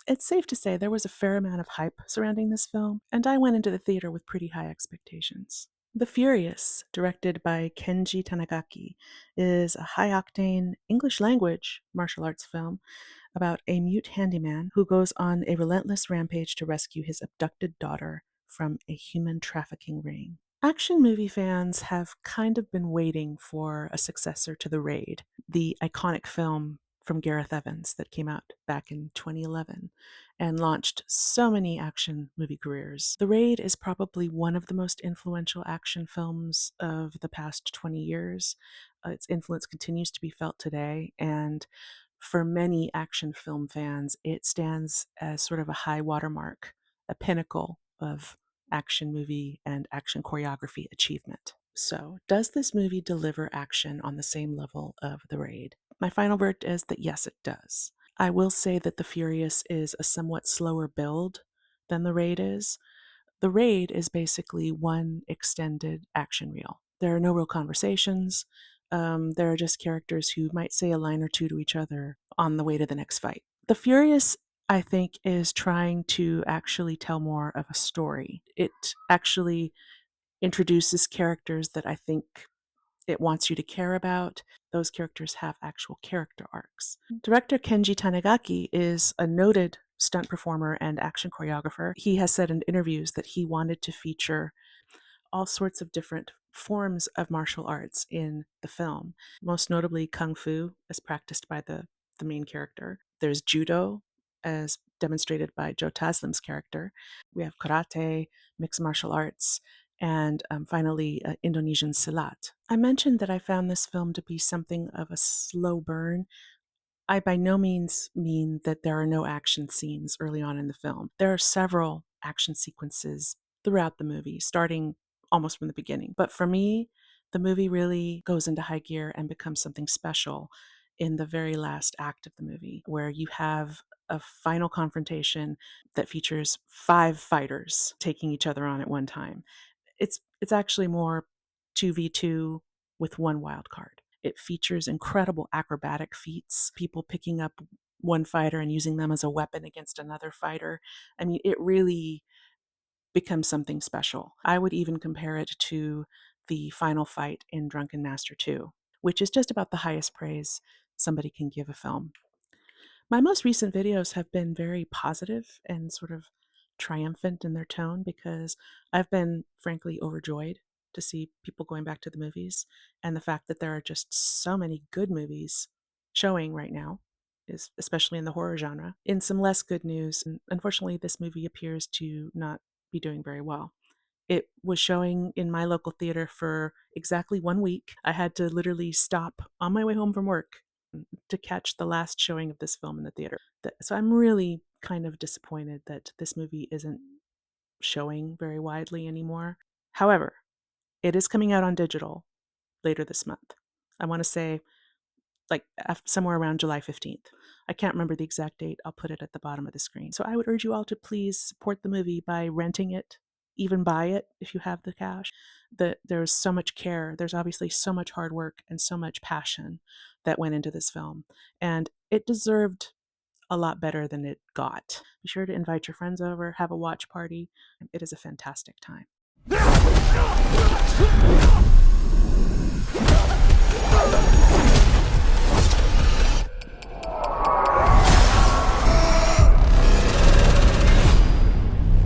It's safe to say there was a fair amount of hype surrounding this film, and I went into the theater with pretty high expectations. The Furious, directed by Kenji Tanigaki, is a high-octane English-language martial arts film about a mute handyman who goes on a relentless rampage to rescue his abducted daughter from a human trafficking ring. Action movie fans have kind of been waiting for a successor to The Raid, the iconic film from Gareth Evans that came out back in 2011 and launched so many action movie careers. The Raid is probably one of the most influential action films of the past 20 years. Its influence continues to be felt today, and for many action film fans, it stands as sort of a high watermark, a pinnacle of action movie and action choreography achievement. So, does this movie deliver action on the same level of The Raid? My final verdict is that yes, it does. I will say that The Furious is a somewhat slower build than The Raid is. The Raid is basically one extended action reel. There are no real conversations. There are just characters who might say a line or two to each other on the way to the next fight. The Furious, I think, is trying to actually tell more of a story. It actually introduces characters that I think it wants you to care about. Those characters have actual character arcs. Director Kenji Tanigaki is a noted stunt performer and action choreographer. He has said in interviews that he wanted to feature all sorts of different forms of martial arts in the film, most notably kung fu, as practiced by the main character. There's judo, as demonstrated by Joe Taslim's character. We have karate, mixed martial arts, and finally, Indonesian silat. I mentioned that I found this film to be something of a slow burn. I by no means mean that there are no action scenes early on in the film. There are several action sequences throughout the movie, starting almost from the beginning. But for me, the movie really goes into high gear and becomes something special in the very last act of the movie, where you have a final confrontation that features 5 fighters taking each other on at one time. It's actually more 2v2 with one wild card. It features incredible acrobatic feats, people picking up one fighter and using them as a weapon against another fighter. I mean, it really becomes something special. I would even compare it to the final fight in Drunken Master 2, which is just about the highest praise somebody can give a film. My most recent videos have been very positive and sort of triumphant in their tone because I've been frankly overjoyed to see people going back to the movies, and the fact that there are just so many good movies showing right now, is especially in the horror genre. In some less good news, unfortunately, this movie appears to not be doing very well. It was showing in my local theater for exactly 1 week. I had to literally stop on my way home from work to catch the last showing of this film in the theater. So I'm really kind of disappointed that this movie isn't showing very widely anymore. However, it is coming out on digital later this month. I want to say like somewhere around July 15th. I can't remember the exact date. I'll put it at the bottom of the screen. So I would urge you all to please support the movie by renting it, even buy it if you have the cash. There's so much care. There's obviously so much hard work and so much passion that went into this film. And it deserved a lot better than it got. Be sure to invite your friends over, have a watch party. It is a fantastic time.